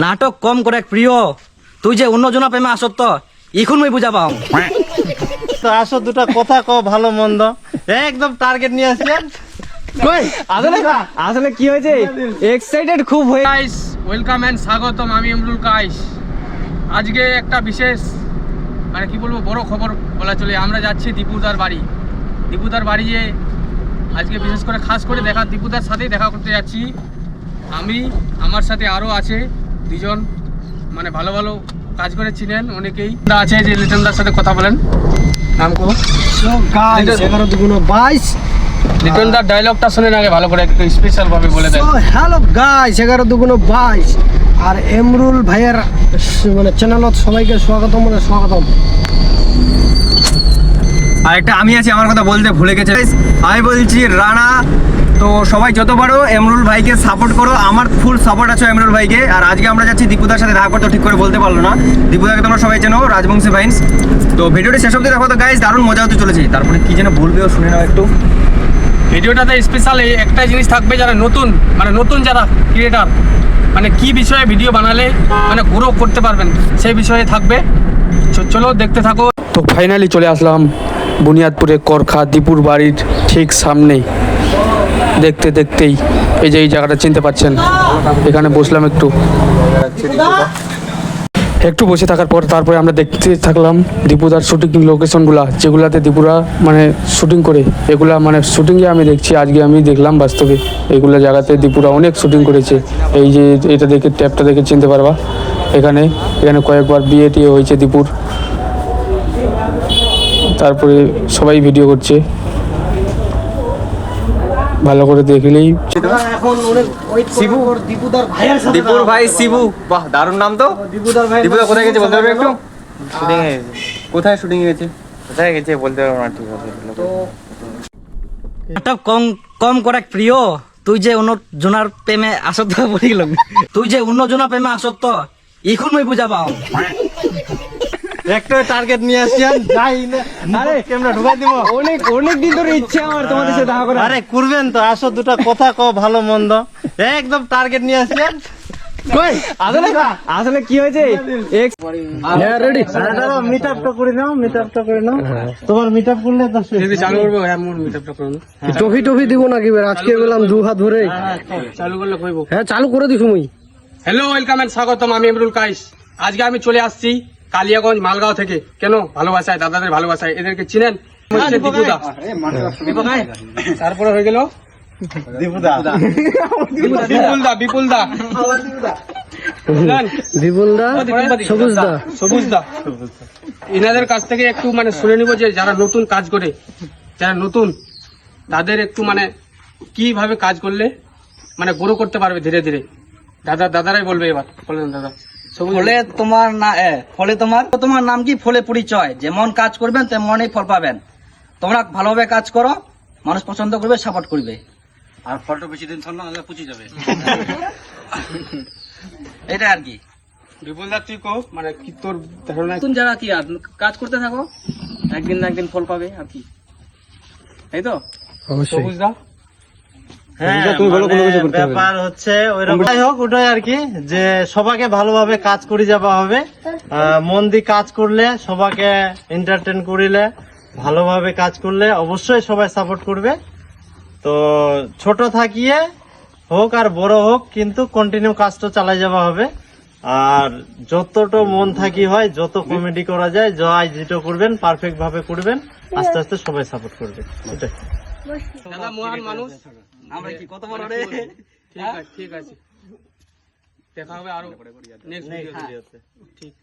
নাটক কম করে প্রিয় তুই যে অন্যজনা প্রেমে আসত এখন মই বুঝা পাও তো আসো দুটা কথা কও ভালো মন্দ একদম টার্গেট নিয়ে আসলেন কই আসলে কি হয়েছে এক্সাইটেড খুব হয়ে গাইস ওয়েলকাম এন্ড স্বাগতম। আমি ইমরুল কাইস। আজকে একটা বিশেষ মানে কি বলবো বড় খবর বলা চলে। আমরা যাচ্ছি দীপুদার বাড়ি। দীপুদার বাড়ি যে আজকে বিশেষ করে খাস করে দীপুদার সাথেই দেখা করতে যাচ্ছি। আমি আমার সাথে আরও আছে দুজন মানে ভালো ভালো কাজ করে চিনেন অনেকেই আছে যে লিটনদার সাথে কথা বলেন। নাম কো গাইস 11-22 লিটনদার ডায়লগটা শুনেন আগে ভালো করে একটু স্পেশাল ভাবে বলে দেন। হ্যালো গাইস 11-22 আর এমরুল ভাইয়ের মানে চ্যানেলত সবাইকে স্বাগতম আর একটা আমি আছি, আমার কথা বলতে ভুলে গেছে। আমি বলছি রানা, তো সবাই যত পারো এমরুল ভাইকে সাপোর্ট করো। আমার ফুল সাপোর্ট আছে এমরুল ভাইকে। আর আজকে আমরা যাচ্ছি দীপুদার সাথে দেখা করতে, ঠিক করে বলতে পারলো না। দীপুদাকে তোমরা সবাই চেনো, রাজবংশী ভাইন্স। তো ভিডিওটি শেষ অবধি দেখো তো গাইস, দারুণ মজা হতে চলেছে। তারপরে কি যেন বলবেও শুনে নাও একটু। ভিডিওটাতে স্পেশাল একটা জিনিস থাকবে, যারা নতুন যারা ক্রিয়েটার মানে কি বিষয়ে ভিডিও বানালে মানে গ্রো করতে পারবেন সেই বিষয়ে থাকবে। চলো দেখতে থাকো। তো ফাইনালি চলে আসলাম বুনিয়াদপুরে করখা দীপুর বাড়ির ঠিক সামনেই। দেখতে দেখতেই এই যে এই জায়গাটা চিনতে পাচ্ছেন, এখানে বসলাম একটু বসে থাকার পর তারপরে আমরা দেখতে থাকলাম দীপুদার শুটিং লোকেশনগুলা, যেগুলাতে দীপুরা মানে শুটিং করে। এগুলা মানে শুটিংয়ে আমি দেখছি, আজকে আমি দেখলাম বাস্তবে এইগুলো জায়গাতে দীপুরা অনেক শুটিং করেছে। এই যে এটা দেখে ট্যাপটা দেখে চিনতে পারবা, এখানে কয়েকবার বিয়ে টিয়ে হয়েছে দীপুর। তারপরে সবাই ভিডিও করছে, ভালো করে দেখলেই। এখন অনেক ওয়েট শিবু দীপুদার ভাইয়ের সাথে দীপুর ভাই শিবু, বাহ দারুণ নাম তো। দীপুদার ভাই দীপুদা কোথায় গেছে বলতে পারবে একটু? শুটিং এ কোথায় শুটিং এ গেছে? কোথায় গেছে বলতে পারবো না ঠিক আছে। নাটক কম করে প্রিয় তুই যে অন্যজনার প্রেমে আসত বলি গেলাম তুই যে অন্যজনা প্রেমে আসত এখন মই বুঝা পাও একটা টার্গেট নিয়ে আসছেন যাই না। আরে ক্যামেরা ঢুকাই দিব। অনেক দিন ধরে ইচ্ছে আমার তোমাদের সাথে দেখা করা। আরে করবেন তো, আসো দুটা কথা কও ভালো মন্দ একদম টার্গেট নিয়ে আসছেন। কই আসলে কি হয়েছে হ্যাঁ রেডি মিটআপটা করে নাও, তোমার মিটআপ করলে তো চালু করবো। হ্যাঁ মোর মিটআপটা করুন। টফি দিব নাকি আজকে বললাম 2 হাত ধরে চালু করলে কইব। হ্যাঁ চালু করে দিছ মুই। হ্যালো ওয়েলকাম এন্ড স্বাগতম। আমি ইমরুল কাইস। আজকে আমি চলে আসছি কালিয়াগঞ্জ মালগাঁও থেকে। কেন ভালোবাসায় দাদাদের ভালোবাসায়, এদেরকে চিনেন? দীপুদা। তারপরে হয়ে গেল বিপুলদা বিপুলদা সবুজদা। এনাদের কাছ থেকে একটু মানে শুনে নিব যে যারা নতুন কাজ করে, যারা নতুন তাদের একটু মানে কিভাবে কাজ করলে মানে গ্রো করতে পারবে ধীরে ধীরে। দাদারাই বলবে এবার। বলেন দাদা। ফলে তোমার নাম কি ফলে পরিচয়। যেমন কাজ করবেন তেমনই ফল পাবেন। তোমরা ভালোভাবে কাজ করো, মানুষ পছন্দ করবে, সাপোর্ট করবে। আর ফলটা বেশি দিন থাকলে না পুচে যাবে এটা আর কি। বিপুলদা তুই কো মানে কি তোর ধারণা? নতুন যারা কি আর কাজ করতে থাকো, একদিন না একদিন ফল পাবে আর কি, তাই তো? সবুজদা। ব্যাপার হচ্ছে ওইরকম। যাই হোক, ওটাই আর কি যে সবাইকে ভালোভাবে কাজ করে যাওয়া হবে। মন দিয়ে কাজ করলে, সবাইকে এন্টারটেইন করিলে, ভালোভাবে কাজ করলে অবশ্যই সবাই সাপোর্ট করবে। তো ছোট থাকিয়ে হোক আর বড় হোক, কিন্তু কন্টিনিউ কাজটা চালাই যাওয়া হবে। আর যতটা মন থাকি হয়, যত কমেডি করা যায়, যাই যেটা করবেন পারফেক্ট ভাবে করবেন, আস্তে আস্তে সবাই সাপোর্ট করবে। ওটাই। দাদা মহান মানুষ। আমরা কি কত বড় রে। ঠিক আছে দেখা হবে আরো নেক্সট ভিডিওতে। ঠিক